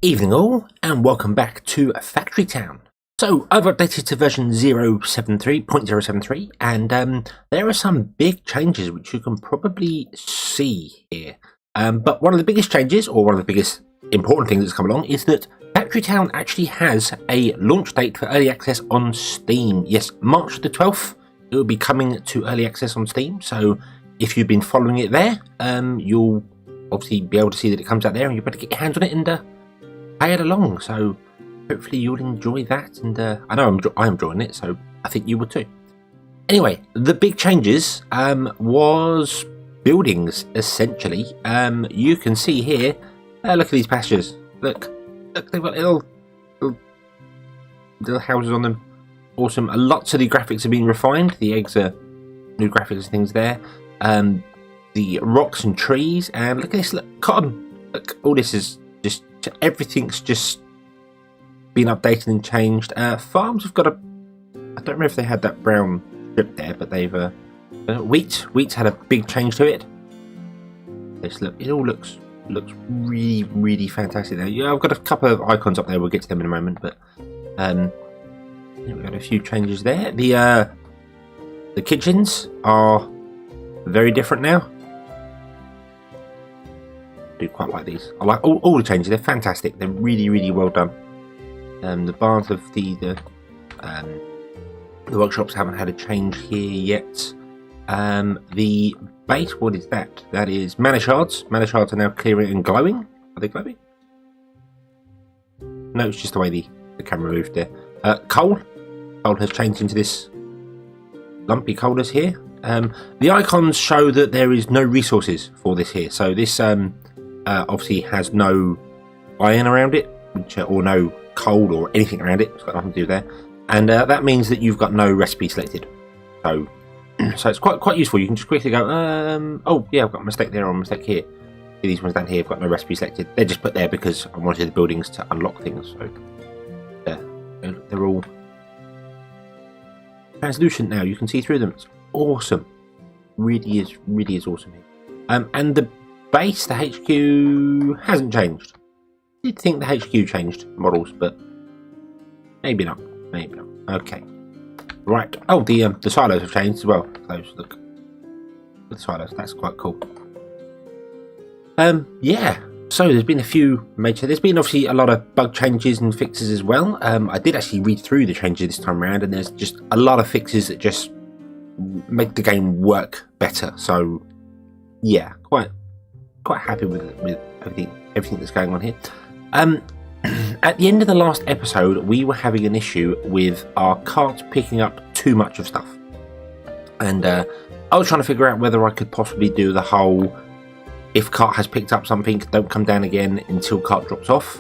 Evening all, and welcome back to Factory Town. So, I've updated to version 0.073, and there are some big changes which you can probably see here. But one of the biggest changes, or one of the biggest important things that's come along, is that Factory Town actually has a launch date for early access on Steam. Yes, March the 12th, it will be coming to early access on Steam, so if you've been following it there, you'll obviously be able to see that it comes out there, and you better get your hands on it and play it along. So hopefully you'll enjoy that, and I know I'm enjoying it, so I think you would too. Anyway, the big changes was buildings, essentially. You can see here, look at these pastures. Look, they've got little houses on them. Awesome. Lots of the graphics are being refined. The eggs are new graphics and things there. The rocks and trees, and look at this, look, cotton. Look, all this is just, everything's just been updated and changed. Farms have got I don't remember if they had that brown strip there, but they've wheat's had a big change to it. It all looks really fantastic there. Yeah, I've got a couple of icons up there, we'll get to them in a moment, but we've got a few changes there. The kitchens are very different now. I do quite like these. I like all the changes. They're fantastic. They're really well done. The barns of the workshops haven't had a change here yet. The base, what is that? That is mana shards. Mana shards are now clearing and glowing. Are they glowing? No, it's just the way the camera moved there. Coal has changed into this lumpy coalers here. The icons show that there is no resources for this here. So this obviously has no iron around it, or no coal or anything around it. It's got nothing to do there, and that means that you've got no recipe selected. So it's quite useful. You can just quickly go, oh yeah, I've got a mistake there or a mistake here. These ones down here have got no recipe selected. They're just put there because I wanted the buildings to unlock things. So they're all translucent now. You can see through them. It's awesome. Really is awesome here. And the base, the HQ hasn't changed. I did think the HQ changed models, but maybe not. Okay, right. Oh, the silos have changed as well. Those, look, the silos. That's quite cool. Yeah. So there's been a few major. There's been obviously a lot of bug changes and fixes as well. I did actually read through the changes this time around, and there's just a lot of fixes that just make the game work better. So yeah, quite happy with everything that's going on here. At the end of the last episode, we were having an issue with our cart picking up too much of stuff, and I was trying to figure out whether I could possibly do the whole, if cart has picked up something, don't come down again until cart drops off,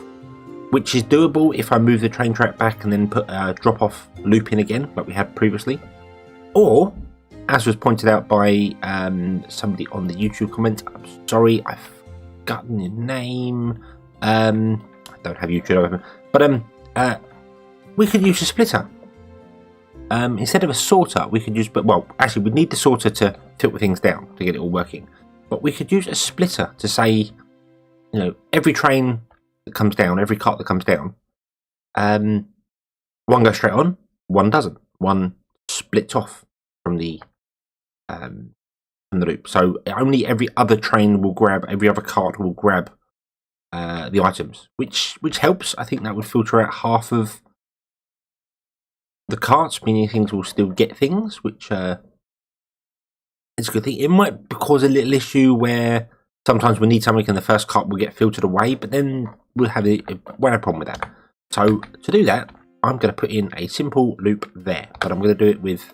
which is doable if I move the train track back and then put a drop off loop in again like we had previously, or as was pointed out by somebody on the YouTube comment, I'm sorry, I've forgotten your name. I don't have YouTube open, but we could use a splitter instead of a sorter. We could use, actually, we'd need the sorter to filter things down to get it all working. But we could use a splitter to say, every train that comes down, every cart that comes down, one goes straight on, one doesn't. One splits off from the loop. So only every other train will grab, every other cart will grab the items, which helps. I think that would filter out half of the carts, meaning things will still get things, which it's a good thing. It might cause a little issue where sometimes we need something and the first cart will get filtered away, but then we'll have a problem with that. So to do that, I'm going to put in a simple loop there, but I'm going to do it with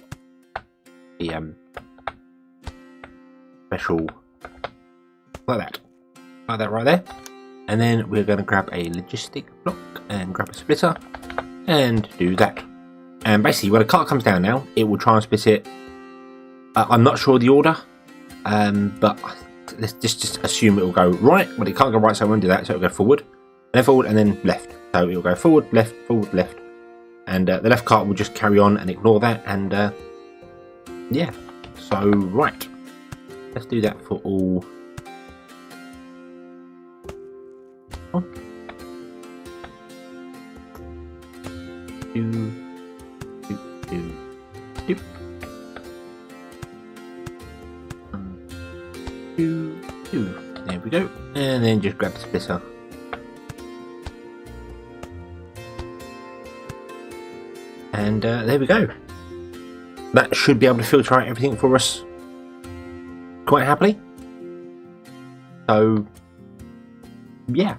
the special, like that right there. And then we're going to grab a logistic block and grab a splitter and do that. And basically when a cart comes down now, it will try and split it. I'm not sure the order, but let's just assume it will go right. Well, it can't go right, so I won't do that. So it'll go forward, and then left. So it'll go forward, left, and the left cart will just carry on and ignore that. And yeah, so right, let's do that for all. There we go. And then just grab the splitter. And there we go. That should be able to filter out everything for us quite happily. So, yeah.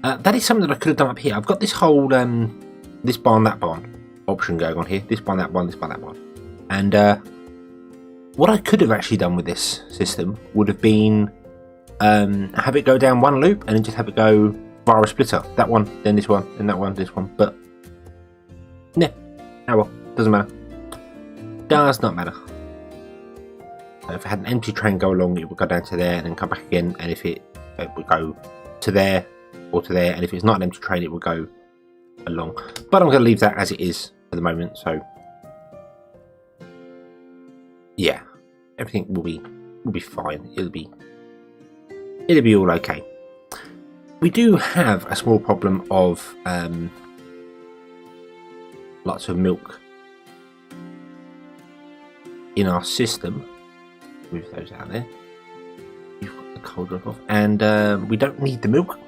That is something that I could have done up here. I've got this whole this barn, that barn option going on here. This barn, that barn, this barn, that barn. And what I could have actually done with this system would have been have it go down one loop and then just have it go via a splitter. That one, then this one, then that one, this one. But, yeah. Oh well, doesn't matter. Does not matter. So if I had an empty train go along, it would go down to there and then come back again. And if it would go to there or to there, and if it's not an empty train, it would go along. But I'm going to leave that as it is for the moment. So yeah, everything will be fine. It'll be all okay. We do have a small problem of lots of milk in our system. Move those out there. You've got the cold drop off, and we don't need the milk,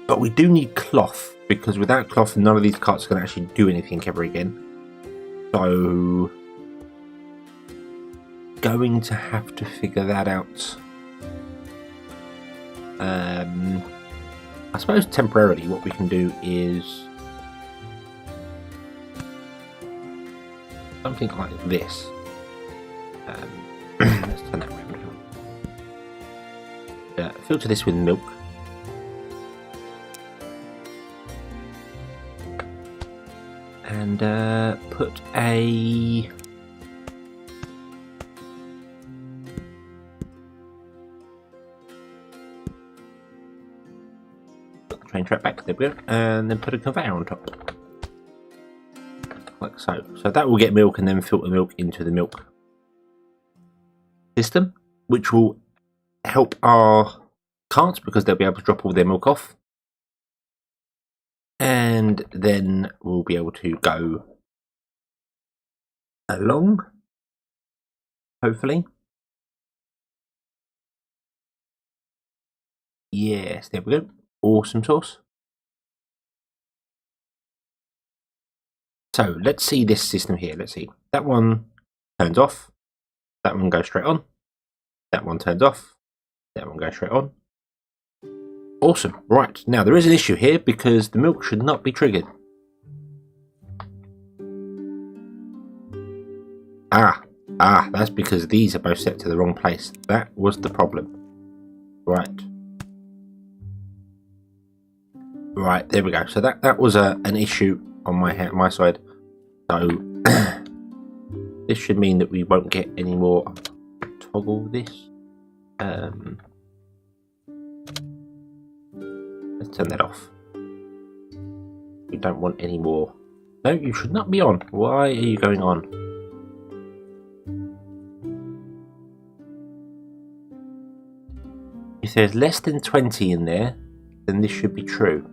but we do need cloth, because without cloth, none of these carts are going to actually do anything ever again. So, going to have to figure that out. I suppose temporarily, what we can do is something like this. Let's turn that around. Filter this with milk. And put a train track back, there we go, and then put a conveyor on top. Like so. So that will get milk and then filter milk into the milk system, which will help our carts because they'll be able to drop all their milk off. And then we'll be able to go along, hopefully. Yes, there we go. Awesome sauce. So let's see this system here. Let's see. That one turns off. That one goes straight on. That one turns off. That one goes straight on. Awesome. Right. Now there is an issue here because the milk should not be triggered. That's because these are both set to the wrong place. That was the problem. Right. Right, there we go. So that was an issue on my side. So this should mean that we won't get any more. Toggle this. Let's turn that off. We don't want any more. No, you should not be on. Why are you going on? If there's less than 20 in there, then this should be true.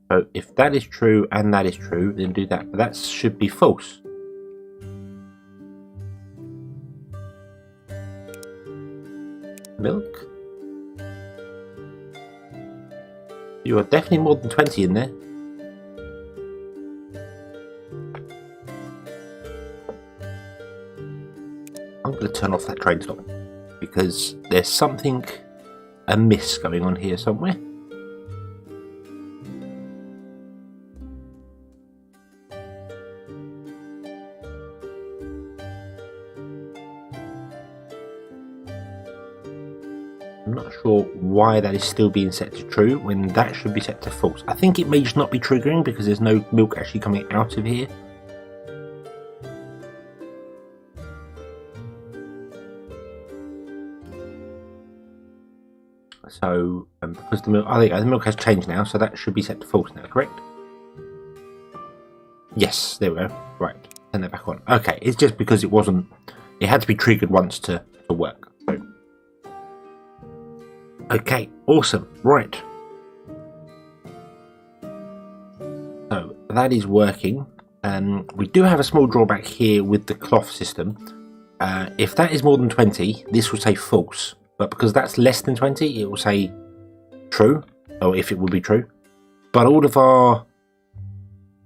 So if that is true and that is true, then do that. But that should be false. Milk? You are definitely more than 20 in there. I'm going to turn off that train stop because there's something amiss going on here somewhere. I'm not sure why that is still being set to true when that should be set to false. I think it may just not be triggering because there's no milk actually coming out of here. So, because the milk, I think the milk has changed now, so that should be set to false now, correct? Yes, there we go. Right, turn that back on. Okay, it's just because it had to be triggered once to work. So. Okay, awesome. Right. So that is working. We do have a small drawback here with the cloth system. If that is more than 20, this will say false. But because that's less than 20, it will say true, or if it will be true. But all of our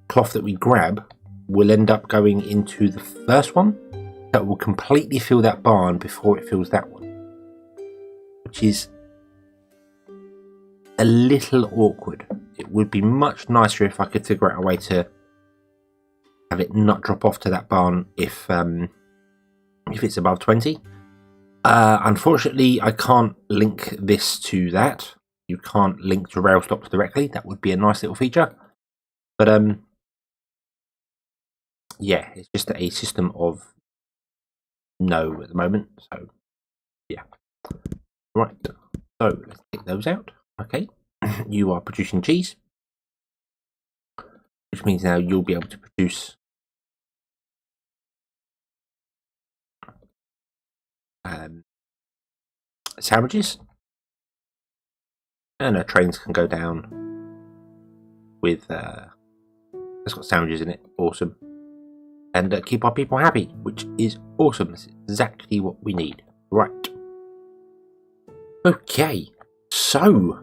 cloth that we grab will end up going into the first one. That will completely fill that barn before it fills that one. Which is a little awkward. It would be much nicer if I could figure out a way to have it not drop off to that barn if it's above 20. Unfortunately, I can't link this to that. You can't link to rail stops directly. That would be a nice little feature. But yeah, it's just a system of no at the moment. So yeah. Right. So let's take those out. Okay. You are producing cheese, which means now you'll be able to produce sandwiches, and our trains can go down with it's got sandwiches in it. Awesome. And keep our people happy, which is awesome. That's exactly what we need. Right. Okay, so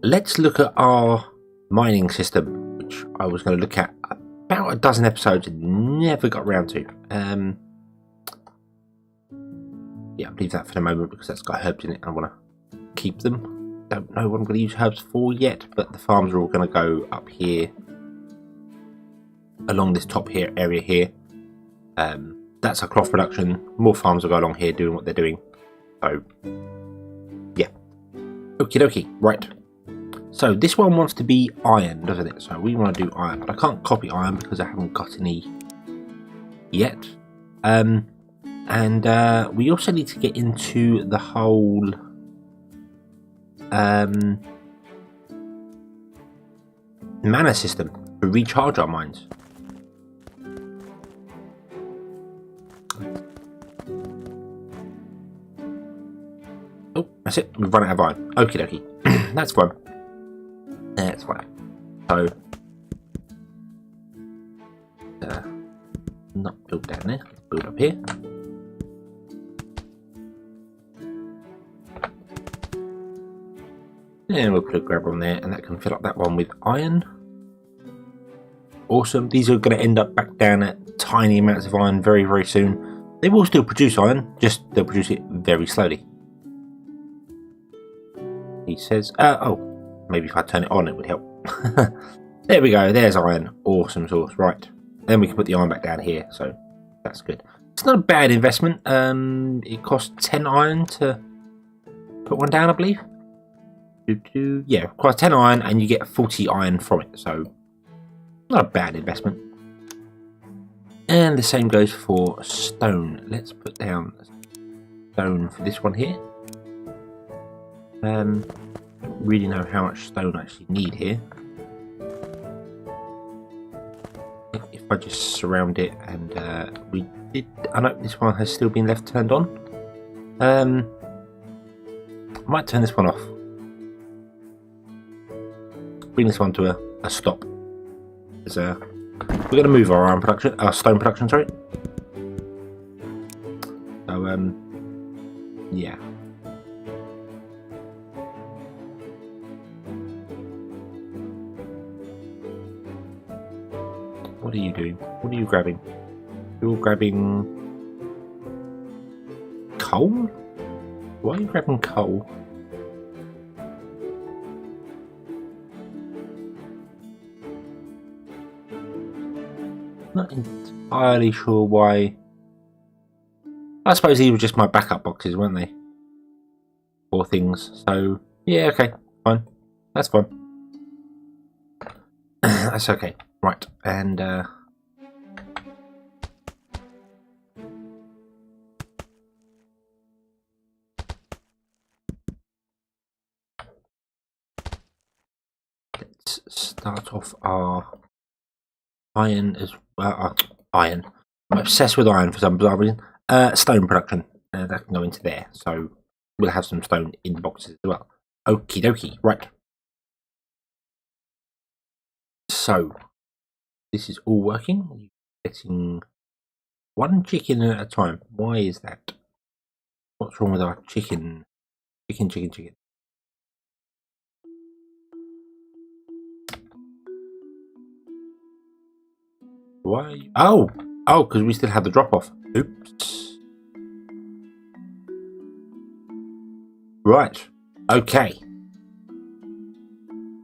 let's look at our mining system, which I was going to look at about a dozen episodes and never got around to. Yeah, I'll leave that for the moment because that's got herbs in it and I want to keep them. Don't know what I'm going to use herbs for yet, but the farms are all going to go up here along this top here area here. That's our cloth production. More farms will go along here doing what they're doing. So yeah. Okie dokie. Right. So this one wants to be iron, doesn't it? So we want to do iron, but I can't copy iron because I haven't got any yet. And we also need to get into the whole mana system to recharge our mines. Oh, that's it. We've run out of iron. Okie dokie. That's fine. That's fine. So, not build down there. Let's build up here. And we'll put a grabber on there, and that can fill up that one with iron. Awesome. These are going to end up back down at tiny amounts of iron very, very soon. They will still produce iron, just they'll produce it very slowly. He says, oh, maybe if I turn it on it would help. There we go, there's iron. Awesome source. Right. Then we can put the iron back down here, so that's good. It's not a bad investment. It costs 10 iron to put one down, I believe. Yeah, it costs 10 iron and you get 40 iron from it, so not a bad investment. And the same goes for stone. Let's put down stone for this one here. Don't really know how much stone I actually need here. If I just surround it and we did. I know this one has still been left turned on. I might turn this one off. Bring this one to a stop. We're going to move our iron production, our stone production, sorry. So yeah. What are you doing? What are you grabbing? You're grabbing coal? Why are you grabbing coal? Not entirely sure why. I suppose these were just my backup boxes, weren't they? Or things. So yeah, okay, fine. That's fine. That's okay. Right, and let's start off our iron as well. Iron. I'm obsessed with iron for some bizarre reason. Stone production. That can go into there. So we'll have some stone in the boxes as well. Okie dokie. Right. So this is all working. You're getting one chicken at a time. Why is that? What's wrong with our chicken? Chicken. Why? Oh, because we still have the drop off. Oops. Right. Okay.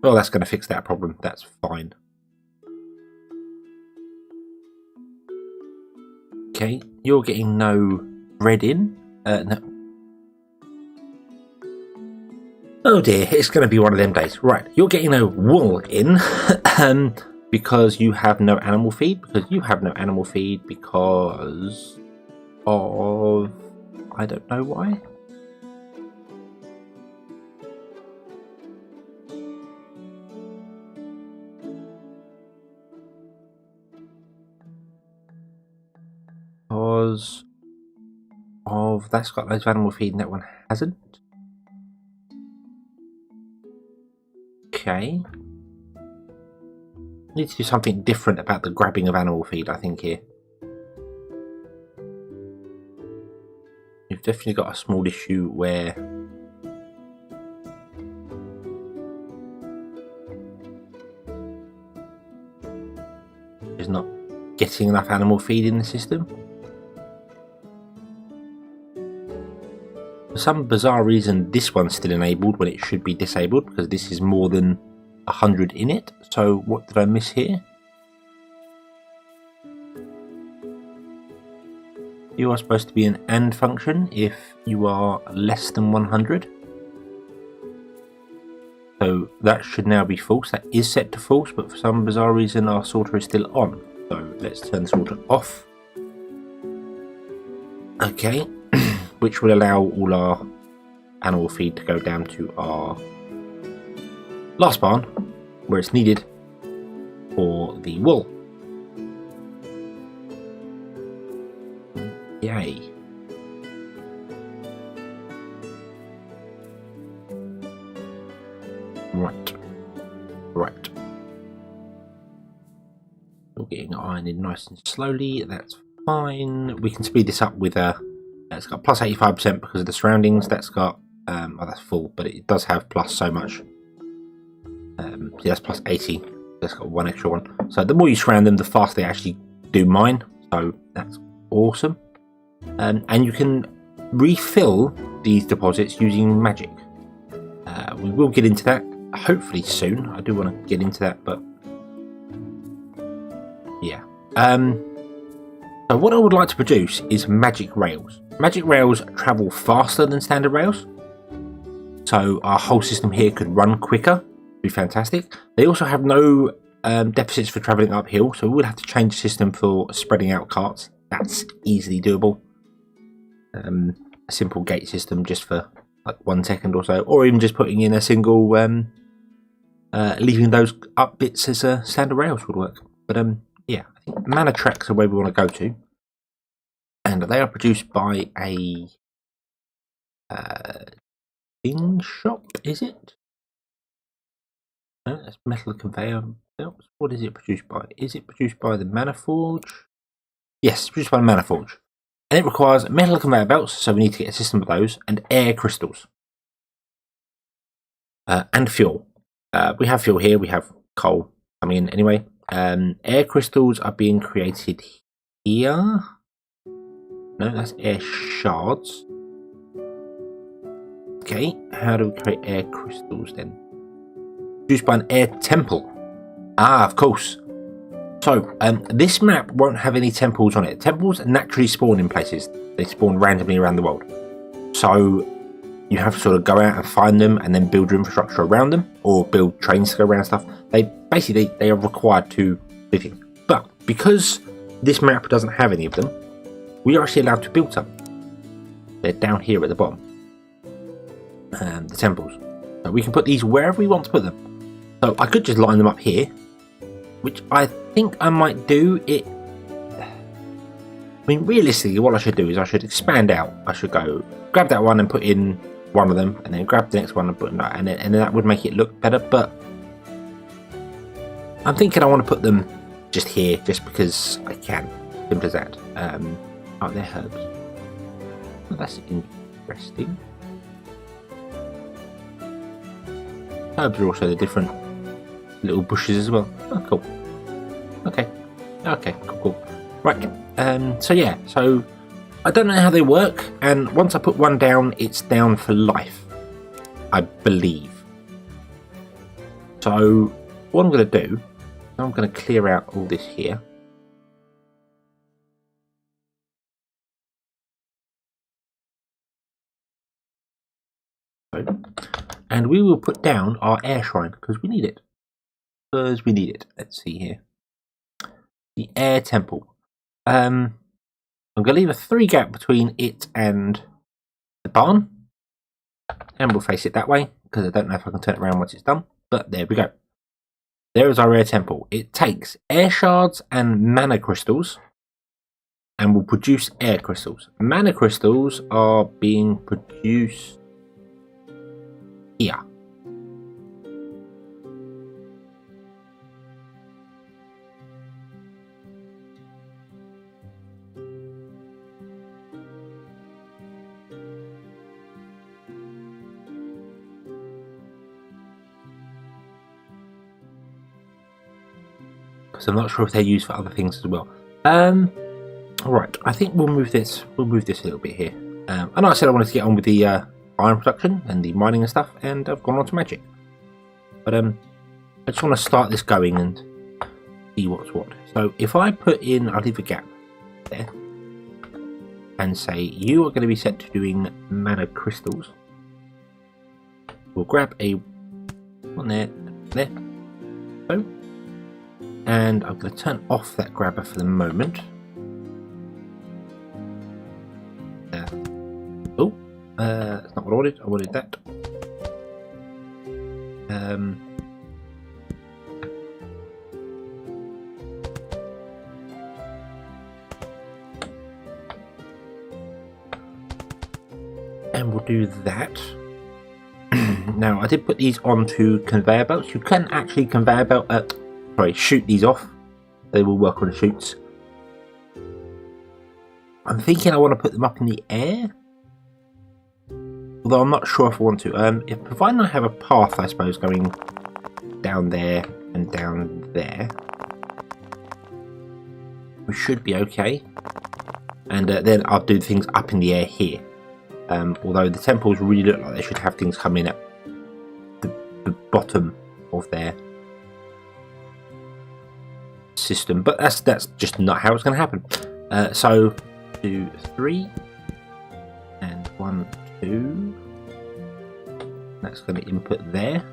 Well, that's going to fix that problem. That's fine. Okay, you're getting no bread in. No. Oh dear, it's going to be one of them days. Right, you're getting no wool in because you have no animal feed. Because of... I don't know why. Because of... That's got loads of animal feed and that one hasn't. Okay. Need to do something different about the grabbing of animal feed, I think, here. You've definitely got a small issue where there's not getting enough animal feed in the system. For some bizarre reason, this one's still enabled when it should be disabled, because this is more than 100 in it. So what did I miss here? You are supposed to be an AND function if you are less than 100. So that should now be false. That is set to false, but for some bizarre reason our sorter is still on. So let's turn the sorter off. Okay. Which will allow all our animal feed to go down to our last barn, where it's needed for the wool. Yay. Right. We're getting iron in nice and slowly. That's fine. We can speed this up with a... It's got plus 85% because of the surroundings. That's got... oh, that's full, but it does have plus so much. Yeah, that's plus 80. That's got one extra one. So the more you surround them, the faster they actually do mine. So that's awesome. And you can refill these deposits using magic. We will get into that hopefully soon. I do want to get into that, but yeah. So what I would like to produce is magic rails. Magic rails travel faster than standard rails, so our whole system here could run quicker. Be fantastic. They also have no deficits for travelling uphill, so we would have to change the system for spreading out carts. That's easily doable. A simple gate system just for like 1 second or so, or even just putting in a single leaving those up bits as standard rails would work. But yeah, I think mana tracks are where we want to go to, and they are produced by a thing shop. Is it? No, that's metal conveyor belts. What is it produced by? Is it produced by the mana forge? Yes, it's produced by the mana forge. And it requires metal conveyor belts, so we need to get a system of those, and air crystals. And fuel. We have fuel here, we have coal coming in anyway. Air crystals are being created here. No, that's air shards. Okay, how do we create air crystals then? Produced by an air temple. Ah, of course. So, this map won't have any temples on it. Temples naturally spawn in places. They spawn randomly around the world. So, you have to sort of go out and find them and then build your infrastructure around them, or build trains to go around stuff. They are required to live in. But because this map doesn't have any of them, we are actually allowed to build some. They're down here at the bottom. The temples. So we can put these wherever we want to put them. So I could just line them up here, which I think I might do. I mean, realistically, what I should do is I should expand out. I should go grab that one and put in one of them, and then grab the next one and put in that, and then that would make it look better. But I'm thinking I want to put them just here, just because I can. Simple as that. Oh, they're herbs. Oh, that's interesting. Herbs are also the different little bushes as well. Oh, cool. Okay. Okay, cool. Right. So yeah, so I don't know how they work, and once I put one down, it's down for life, I believe. So what I'm going to do, I'm going to clear out all this here. And we will put down our air shrine, because we need it. Let's see here. The air temple. I'm going to leave a 3 gap between it and the barn. And we'll face it that way, because I don't know if I can turn it around once it's done. But there we go. There is our air temple. It takes air shards and mana crystals, and will produce air crystals. Mana crystals are being produced here. So I'm not sure if they're used for other things as well. Right, I think we'll move this. We'll move this a little bit here. And like I said, I wanted to get on with the iron production and the mining and stuff, and I've gone on to magic. But I just want to start this going and see what's what. So if I put in, I'll leave a gap there, and say you are going to be set to doing mana crystals. We'll grab a one there, so. And I'm going to turn off that grabber for the moment. That's not what I wanted. I wanted that. And we'll do that. Now, I did put these onto conveyor belts. You can actually conveyor belt shoot these off. They will work on the chutes. I'm thinking I want to put them up in the air, although I'm not sure if I want to. If providing I have a path, I suppose, going down there and down there, we should be okay. And then I'll do things up in the air here. Although the temples really look like they should have things come in at the bottom of their system, but that's just not how it's going to happen. So 2, 3, and 1, 2. That's going to input there.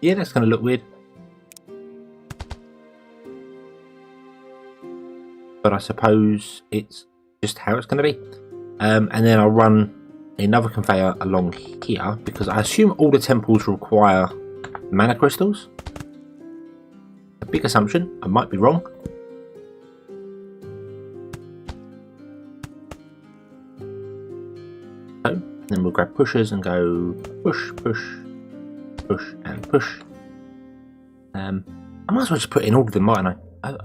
Yeah, that's going to look weird, but I suppose it's just how it's going to be. And then I'll run another conveyor along here, because I assume all the temples require mana crystals. A big assumption, I might be wrong. So, then we'll grab pushers and go push, push, push, and push. I might as well just put in all of them, mightn't I?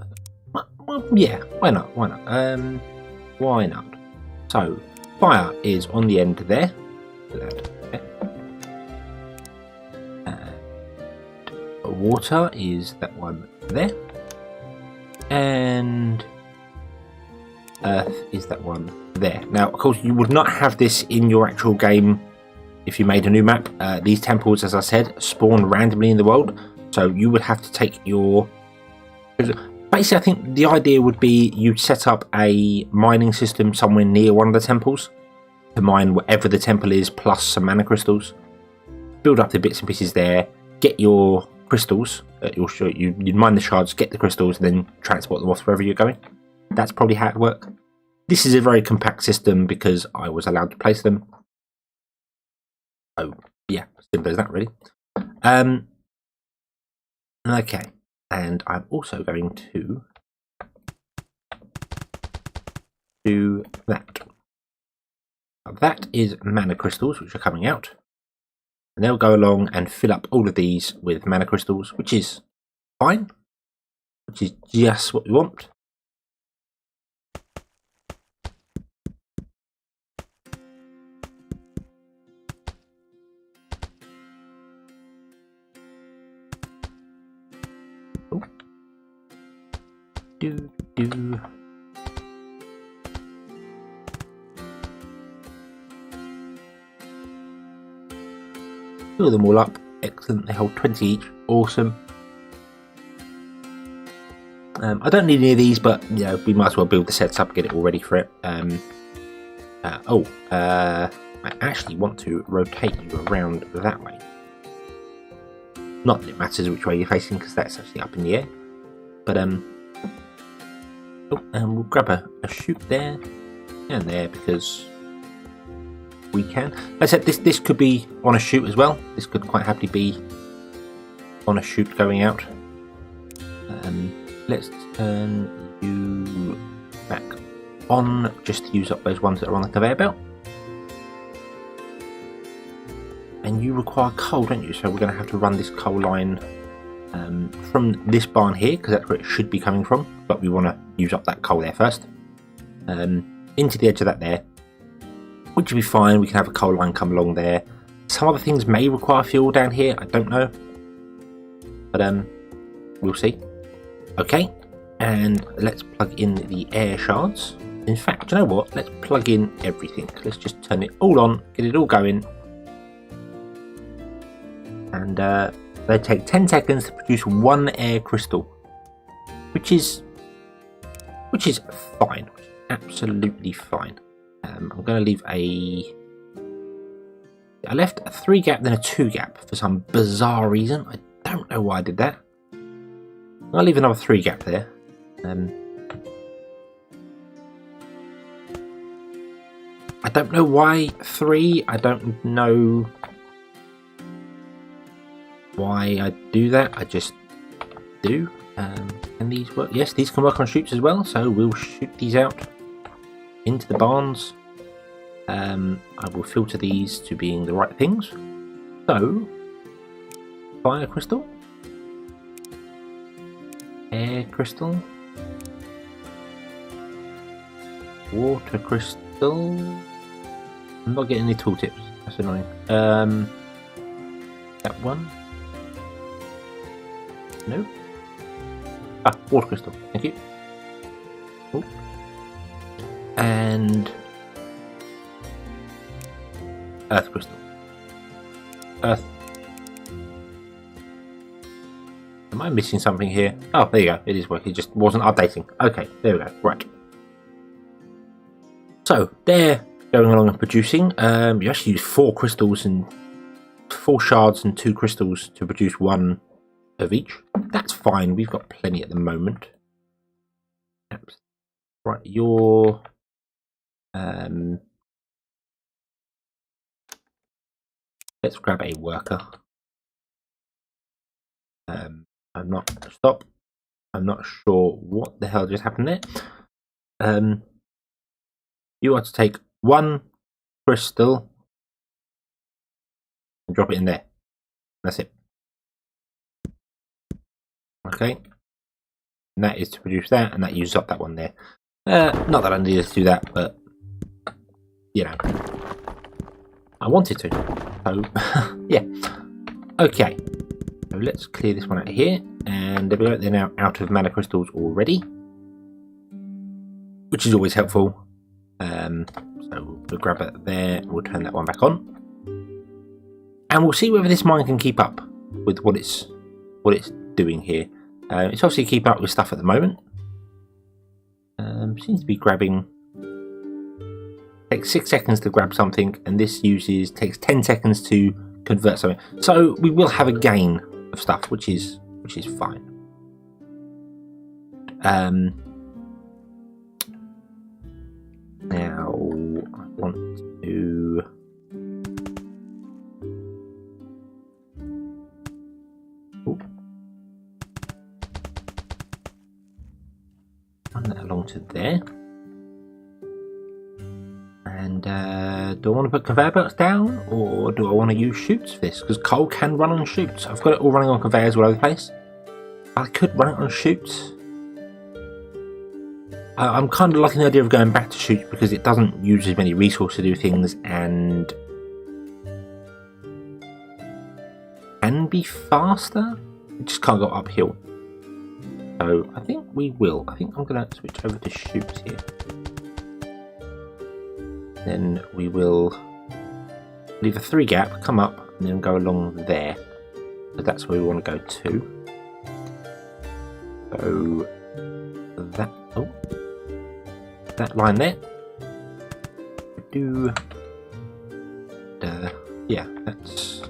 Well, yeah, why not? Why not? Why not? So, fire is on the end there. Water is that one there, and earth is that one there. Now, of course, you would not have this in your actual game if you made a new map. These temples, as I said, spawn randomly in the world, so you would have to take your... Basically, I think the idea would be you'd set up a mining system somewhere near one of the temples to mine whatever the temple is, plus some mana crystals. Build up the bits and pieces there, get your crystals, you'd mine the shards, get the crystals, and then transport them off wherever you're going. That's probably how it works. This is a very compact system because I was allowed to place them. So yeah, simple as that really. Okay, and I'm also going to do that. That is mana crystals, which are coming out. And they'll go along and fill up all of these with mana crystals, which is fine, which is just what we want. Oh. Do. Fill them all up. Excellent. They hold 20 each. Awesome. I don't need any of these, but you know, we might as well build the sets up, get it all ready for it. I actually want to rotate you around that way. Not that it matters which way you're facing, because that's actually up in the air. But and we'll grab a chute there and there because we can. As I said, this could be on a chute as well. This could quite happily be on a chute going out. Let's turn you back on just to use up those ones that are on the conveyor belt. And you require coal, don't you? So we're going to have to run this coal line from this barn here, because that's where it should be coming from. But we want to use up that coal there first. Into the edge of that there, which will be fine. We can have a coal line come along there. Some other things may require fuel down here. I don't know. But we'll see. Okay, and let's plug in the air shards. In fact, do you know what? Let's plug in everything. Let's just turn it all on, get it all going. And they take 10 seconds to produce 1 air crystal, which is fine, absolutely fine. I'm going to leave I left a 3 gap, then a 2 gap for some bizarre reason. I don't know why I did that. I'll leave another 3 gap there. I don't know why 3. I don't know why I do that. I just do. Can these work? Yes, these can work on chutes as well. So we'll shoot these out into the barns. I will filter these to being the right things. So, fire crystal. Air crystal, water crystal. I'm not getting any tooltips. That's annoying. That one. No. Ah, water crystal. Thank you. Ooh. And earth crystal. Earth. Am I missing something here? Oh, there you go. It is working. It just wasn't updating. Okay, there we go. Right. So, they're going along and producing. You actually use 4 crystals and 4 shards and 2 crystals to produce 1 of each. That's fine. We've got plenty at the moment. Right, your let's grab a worker. I'm not sure what the hell just happened there. You are to take 1 crystal and drop it in there. That's it. Okay. And that is to produce that, and that uses up that one there. Not that I needed to do that, but you know, I wanted to. So yeah. Okay. So let's clear this one out of here, and there we go. They're now out of mana crystals already, which is always helpful. So we'll grab it there. We'll turn that one back on, and we'll see whether this mine can keep up with what it's doing here. It's obviously keeping up with stuff at the moment. Seems to be grabbing. Takes 6 seconds to grab something, and this takes 10 seconds to convert something. So we will have a gain of stuff, which is fine. Now I want to run that along to there. And do I want to put conveyor belts down, or do I want to use chutes for this? Because coal can run on chutes. I've got it all running on conveyors all over the place. I could run it on chutes. I'm kind of liking the idea of going back to chutes because it doesn't use as many resources to do things and can be faster. It just can't go uphill. So I think we will. I think I'm going to switch over to chutes here. Then we will leave a 3 gap, come up, and then go along there. So that's where we want to go to. So that, that line there. Yeah, that's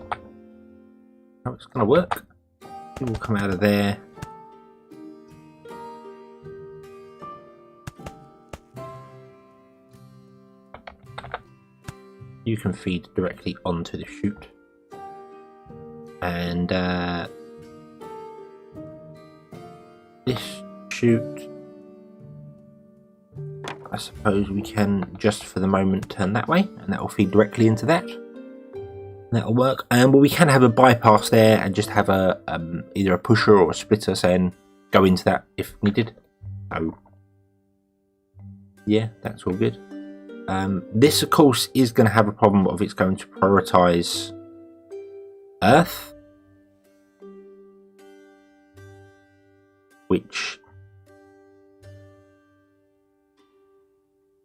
how it's going to work. It will come out of there. You can feed directly onto the chute, and this chute, I suppose we can just for the moment turn that way, and that will feed directly into that. That'll work. But we can have a bypass there and just have a either a pusher or a splitter saying go into that if needed. So yeah, that's all good. This of course is going to have a problem of it's going to prioritize Earth, which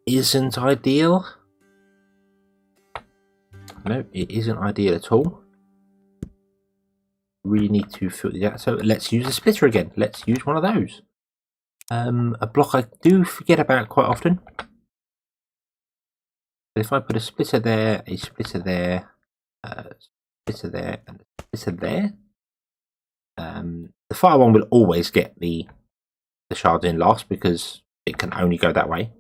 isn't ideal. No, it isn't ideal at all. Really need to filter that. So let's use a splitter again. Let's use one of those. A block I do forget about quite often. If I put a splitter there, a splitter there, splitter there, and a splitter there, the fire one will always get the shards in last because it can only go that way.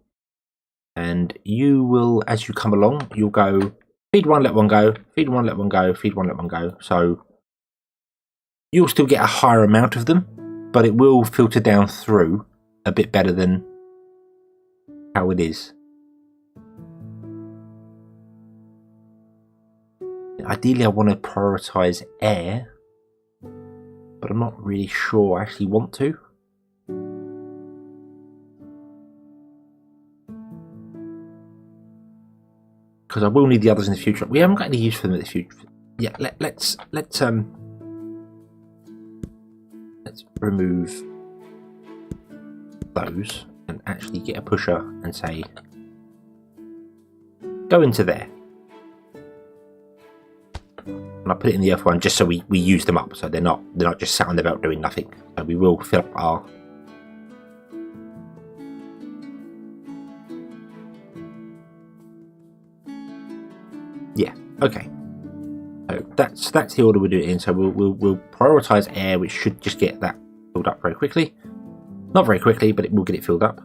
And you will, as you come along, you'll go feed one, let one go, feed one, let one go, feed one, let one go. So you'll still get a higher amount of them, but it will filter down through a bit better than how it is. Ideally I want to prioritise air, but I'm not really sure I actually want to. Because I will need the others in the future. We haven't got any use for them in the future. Yeah, let's remove those and actually get a pusher and say go into there. And I put it in the earth one just so we use them up, so they're not just sat on the belt doing nothing. So we will fill up our okay. So that's the order we'll do it in. So we'll prioritise air, which should just get that filled up very quickly. Not very quickly, but it will get it filled up.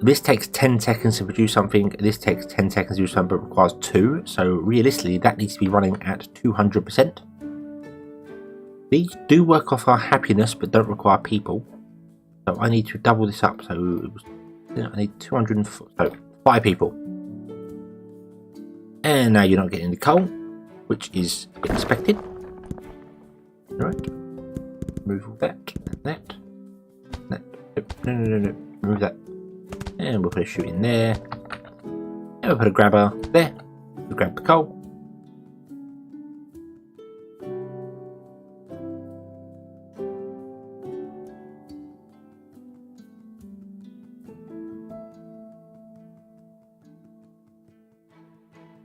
This takes 10 seconds to produce something. This takes 10 seconds to do something, but requires 2. So realistically, that needs to be running at 200%. These do work off our happiness, but don't require people. So I need to double this up. So I need 204. So 5 people. And now you're not getting the coal, which is expected. Alright. Remove all that. That. No. Remove that. And we'll put a chute in there. And we'll put a grabber there. We'll grab the coal.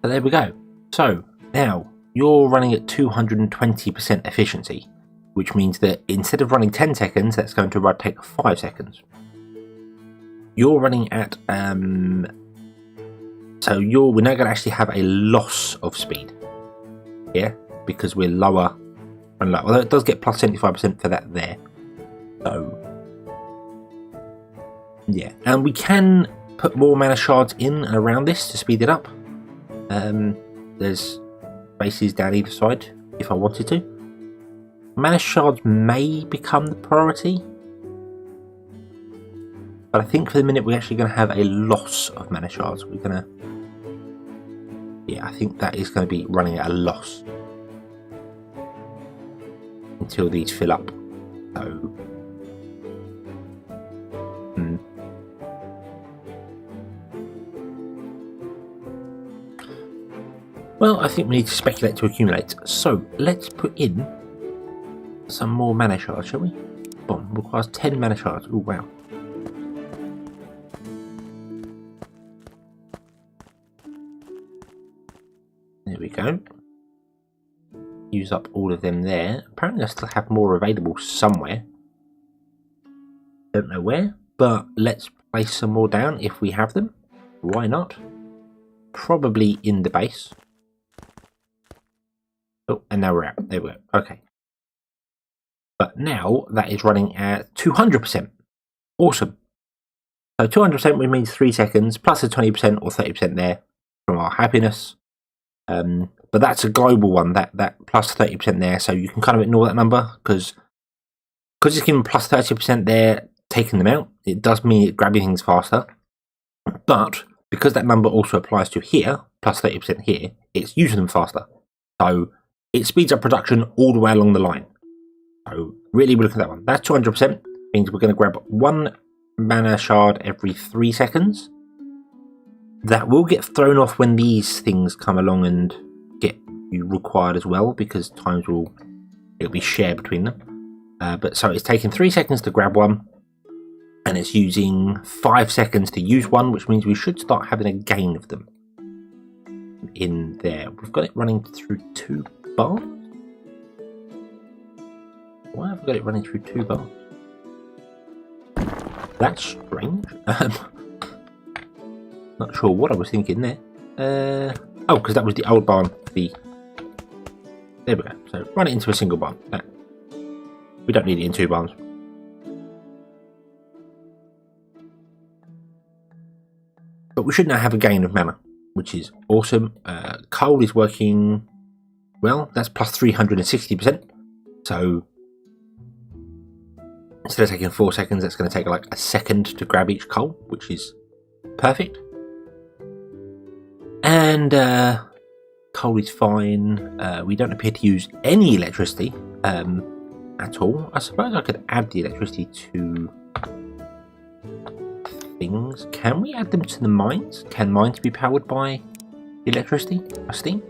So there we go. So now you're running at 220% efficiency, which means that instead of running 10 seconds, that's going to take 5 seconds. You're running at so we're now going to actually have a loss of speed, yeah, because we're lower and lower. Although it does get plus 75% for that there. So yeah, and we can put more mana shards in and around this to speed it up. There's bases down either side if I wanted to. Mana shards may become the priority, but I think for the minute we're actually going to have a loss of mana shards. We're going to, yeah, I think that is going to be running at a loss until these fill up. So, well, I think we need to speculate to accumulate. So let's put in some more mana shards, shall we? Bomb requires 10 mana shards. Oh wow. There we go. Use up all of them there. Apparently I still have more available somewhere. Don't know where, but let's place some more down if we have them. Why not? Probably in the base. Oh, and now we're out. There we go. Okay. But now that is running at 200%. Awesome. So 200% which means 3 seconds plus a 20% or 30% there from our happiness. But that's a global one, that plus 30% there, so you can kind of ignore that number because it's given plus 30% there, taking them out, it does mean it's grabbing things faster. But because that number also applies to here, plus 30% here, it's using them faster. So it speeds up production all the way along the line. So really we're looking at that one. That's 200%, means we're going to grab 1 mana shard every 3 seconds. That will get thrown off when these things come along and get required as well, because it'll be shared between them. But so it's taking 3 seconds to grab one, and it's using 5 seconds to use one, which means we should start having a gain of them in there. We've got it running through 2 bars. Why have we got it running through 2 bars? That's strange. Not sure what I was thinking there. Oh, because that was the old barn. There we go. So run it into a single barn. We don't need it in 2 barns. But we should now have a gain of mana, which is awesome. Coal is working well. That's plus 360%. So instead of taking 4 seconds, that's going to take like a second to grab each coal, which is perfect. And coal is fine. We don't appear to use any electricity at all. I suppose I could add the electricity to things. Can we add them to the mines? Can mines be powered by electricity or steam?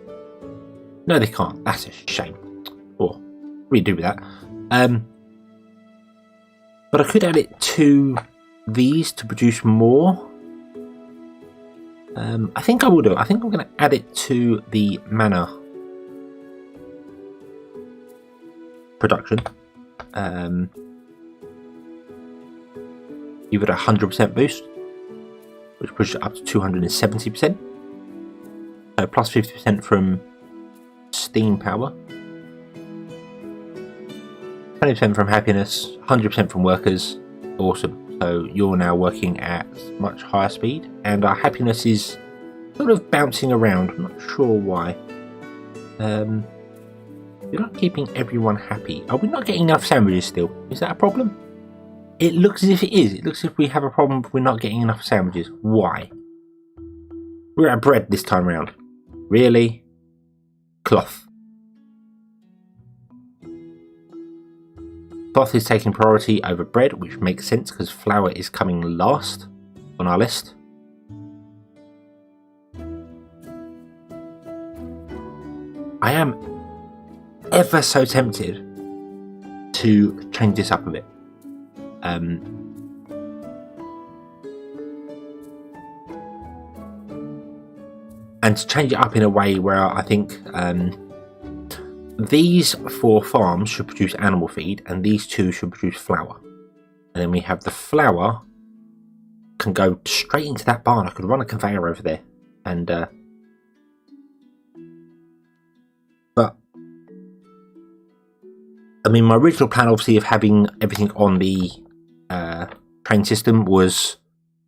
No, they can't. That's a shame. Or what do we do with that? But I could add it to these to produce more. I think I will do it. I think I'm going to add it to the mana production. Give it a 100% boost, which pushes it up to 270%. So plus 50% from steam power, 20% from happiness, 100% from workers. Awesome. So you're now working at much higher speed, and our happiness is sort of bouncing around. I'm not sure why. You're not keeping everyone happy. Are we not getting enough sandwiches still? Is that a problem? It looks as if it is. It looks as if we have a problem if we're not getting enough sandwiches. Why? We're at bread this time around. Really? Cloth. Cloth is taking priority over bread, which makes sense because flour is coming last on our list. I am ever so tempted to change this up a bit. And to change it up in a way where I think these 4 farms should produce animal feed, and these 2 should produce flour. And then we have the flour can go straight into that barn. I could run a conveyor over there, and but I mean, my original plan, obviously, of having everything on the train system was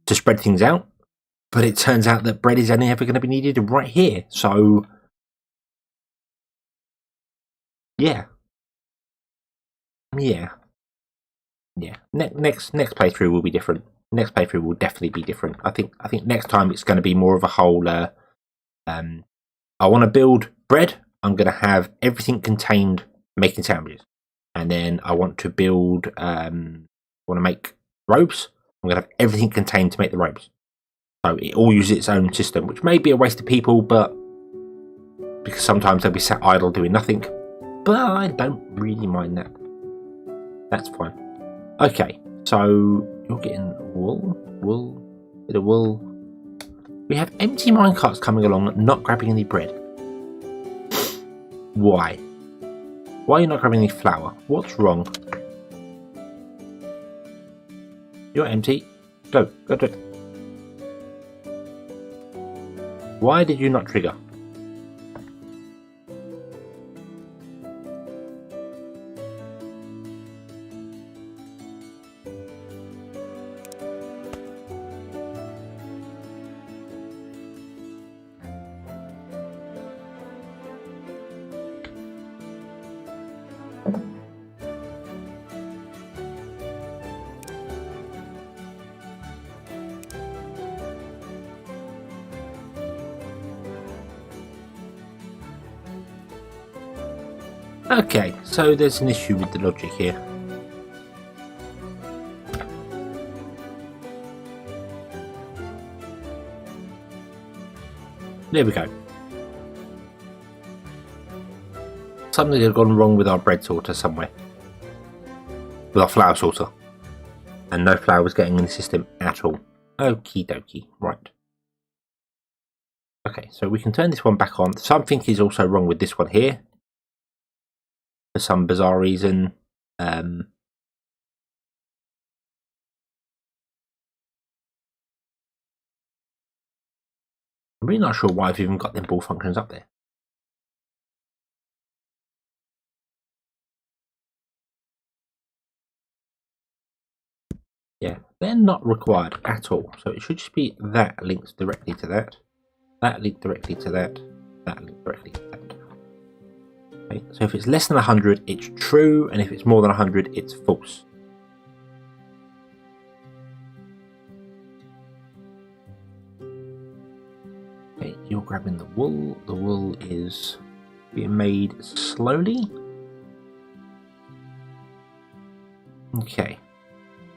to spread things out, but it turns out that bread is only ever going to be needed right here. So yeah. Next playthrough will be different. Next playthrough will definitely be different. I think next time it's going to be more of a whole. I want to build bread. I'm going to have everything contained making sandwiches. and then I want to build, I want to make robes. I'm going to have everything contained to make the robes. So it all uses its own system, which may be a waste of people, but because sometimes they'll be sat idle doing nothing. But I don't really mind that. That's fine. Okay, so you're getting bit of wool. We have empty minecarts coming along, not grabbing any bread. Why? Why are you not grabbing any flour? What's wrong? You're empty. Go do it. Why did you not trigger? Okay, so there's an issue with the logic here. There we go. Something had gone wrong with our bread sorter somewhere. With our flour sorter. And no flour was getting in the system at all. Okie dokie, right. Okay, so we can turn this one back on. Something is also wrong with this one here. For some bizarre reason. I'm really not sure why I've even got them ball functions up there. Yeah, they're not required at all. So it should just be that linked directly to that. That linked directly to that. That linked directly to that. Okay, so if it's less than 100, it's true, and if it's more than 100, it's false. Okay, you're grabbing the wool. The wool is being made slowly. Okay.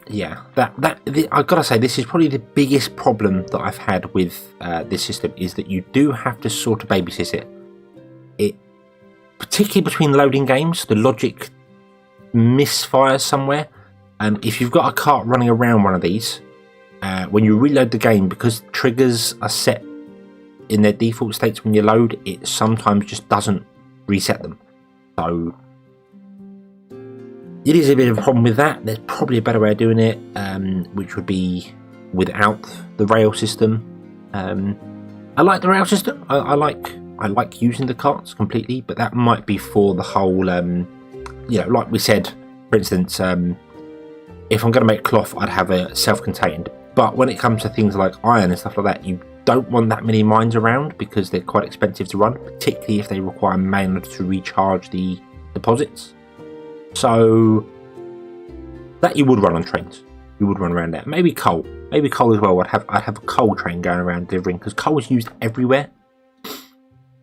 Yeah, I gotta say, this is probably the biggest problem that I've had with this system, is that you do have to sort of babysit it. Particularly between loading games, the logic misfires somewhere. If you've got a cart running around one of these, when you reload the game, because triggers are set in their default states when you load, it sometimes just doesn't reset them. So it is a bit of a problem with that. There's probably a better way of doing it, which would be without the rail system. I like the rail system. I like using the carts completely, but that might be for the whole, like we said, for instance, if I'm going to make cloth, I'd have a self-contained. But when it comes to things like iron and stuff like that, you don't want that many mines around because they're quite expensive to run, particularly if they require mana to recharge the deposits. So that you would run on trains. You would run around that. Maybe coal as well. I'd have a coal train going around delivering, because coal is used everywhere.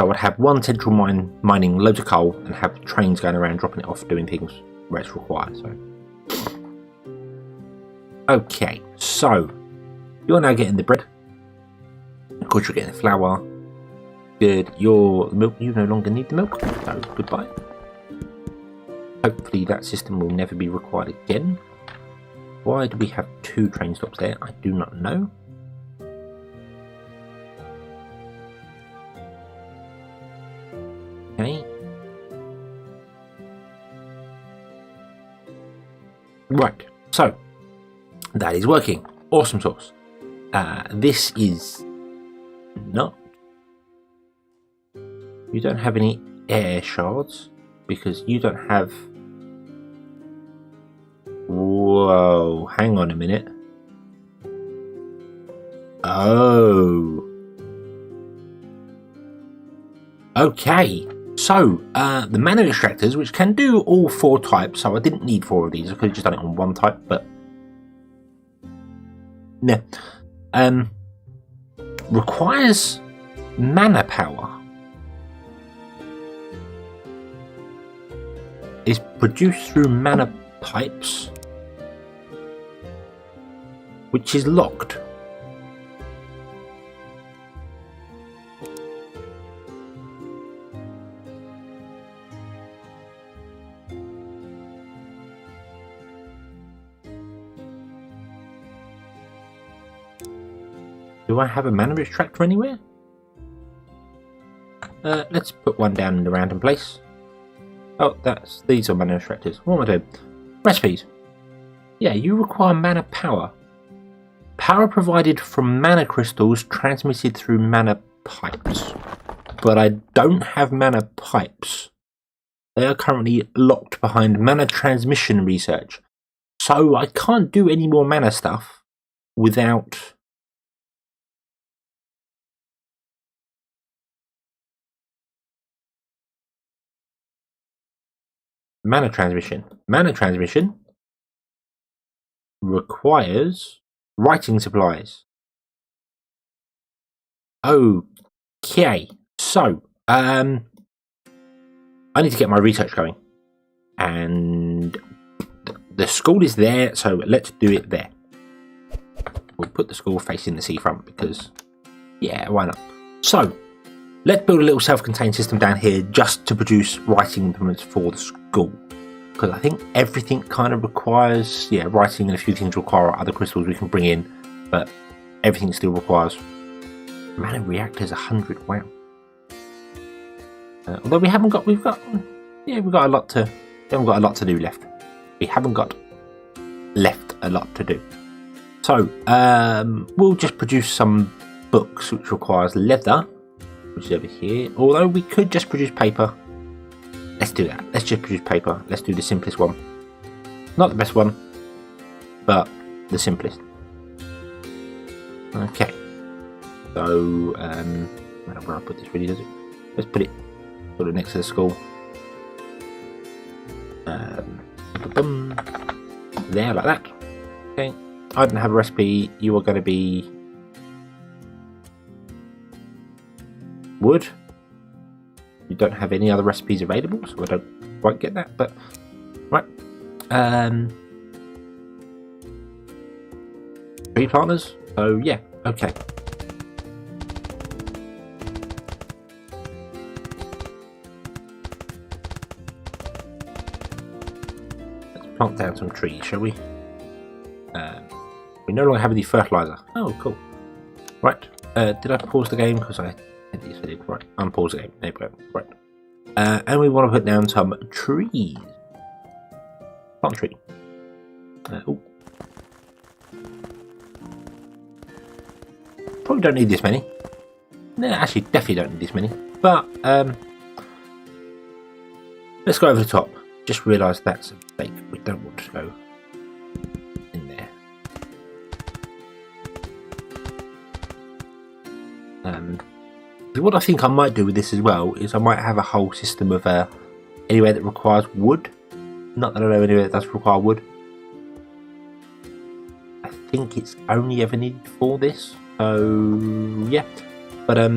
So I'd have one central mine mining loads of coal and have trains going around dropping it off, doing things where it's required. So, okay, so you're now getting the bread. Of course, you're getting the flour. Good. Your milk. You no longer need the milk. So goodbye. Hopefully that system will never be required again. Why do we have 2 train stops there? I do not know. Okay. Right, so that is working. Awesome sauce. This is not. You don't have any air shards because you don't have. Whoa, hang on a minute. Oh. Okay. So, the mana extractors, which can do all 4 types, so I didn't need 4 of these, I could have just done it on 1 type, but yeah. Requires mana power. is produced through mana pipes, which is locked. Do I have a mana extractor anywhere? Let's put one down in the random place. Oh, these are mana extractors. What am I doing? Recipes. Yeah, you require mana power. Power provided from mana crystals transmitted through mana pipes. But I don't have mana pipes. They are currently locked behind mana transmission research. So I can't do any more mana stuff without mana transmission. Mana transmission requires writing supplies. Okay, so I need to get my research going, and the school is there, so let's do it there. We'll put the school facing the seafront because, yeah, why not? So let's build a little self-contained system down here just to produce writing implements for the school, because I think everything kind of requires, yeah, writing, and a few things require other crystals we can bring in, but everything still requires mana reactors. 100, wow. Although we've got a lot to, we haven't got a lot to do left. We haven't got left a lot to do. So we'll just produce some books, which requires leather, which is over here. Although we could just produce paper. Let's do that. Let's just produce paper. Let's do the simplest one. Not the best one, but the simplest. Okay. So where I put this really, does it? Let's put it sort of next to the school. There, like that. Okay. I don't have a recipe. You are going to be wood. You don't have any other recipes available, so I don't quite get that, but right. Tree planters. So yeah, okay. Let's plant down some trees, shall we? We no longer have any fertilizer. Oh, cool. Right. Did I pause the game? Because I yes, I did. Right. Unpause the game. There we go. Right. And we want to put down some trees. Plant tree. Oh. Probably don't need this many. No, actually, definitely don't need this many. But let's go over the top. Just realised that's a mistake. We don't want to go in there. What I think I might do with this as well is I might have a whole system of anywhere that requires wood. Not that I know anywhere that does require wood. I think it's only ever needed for this. So yeah, but oh,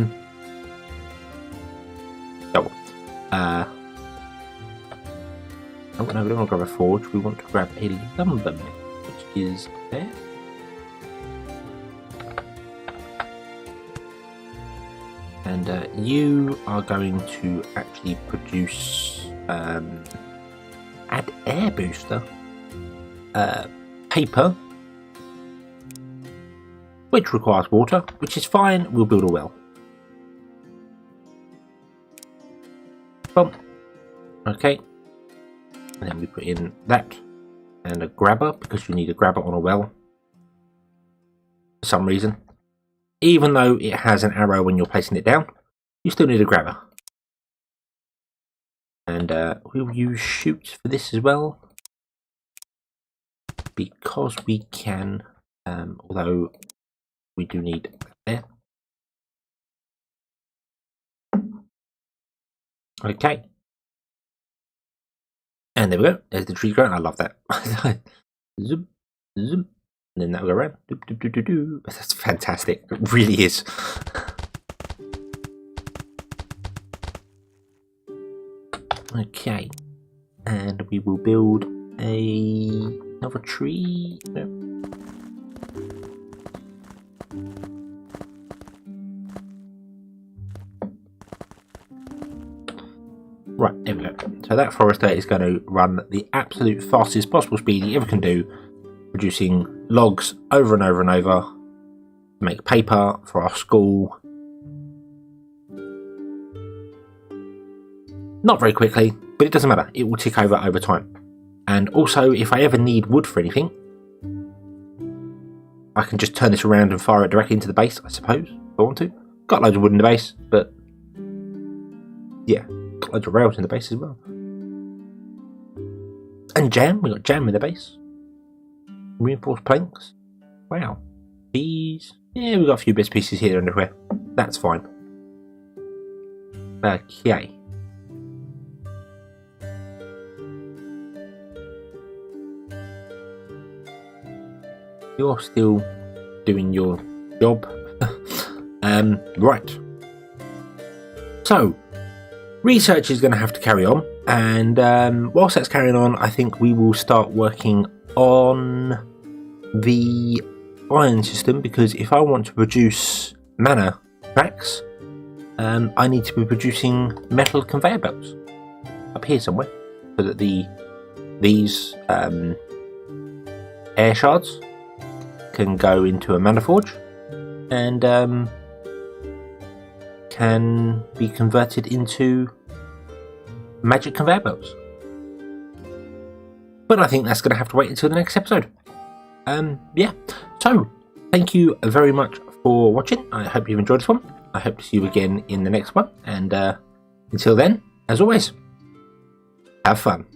no, we don't want to grab a forge. We want to grab a lumber mill, which is there. And you are going to actually produce add air booster paper, which requires water, which is fine. We'll build a well. Boom. Okay. And then we put in that and a grabber, because you need a grabber on a well for some reason. Even though it has an arrow when you're placing it down, you still need a grabber. And we'll use chutes for this as well, because we can, although we do need there. Okay. And there we go. There's the tree growing. I love that. Zoom, zoom. And then that'll go around. Doop, doop, doop, doop, doop. That's fantastic. It really is. Okay. and we will build another tree. No. Right, there we go. So that forester is going to run the absolute fastest possible speed he ever can do, producing logs over and over and over to make paper for our school. Not very quickly, but it doesn't matter. It will tick over time. And also, if I ever need wood for anything, I can just turn this around and fire it directly into the base, I suppose, if I want to. Got loads of wood in the base, but yeah, got loads of rails in the base as well. And jam, we got jam in the base. Reinforced planks. Wow. These, yeah, we got a few bits pieces here and everywhere. That's fine. Okay. You're still doing your job. Right. So, research is going to have to carry on, and whilst that's carrying on, I think we will start working on the iron system, because if I want to produce mana tracks, I need to be producing metal conveyor belts up here somewhere, so that these air shards can go into a mana forge and can be converted into magic conveyor belts. But I think that's going to have to wait until the next episode. Yeah, so thank you very much for watching. I hope you've enjoyed this one. I hope to see you again in the next one, and until then, as always, have fun.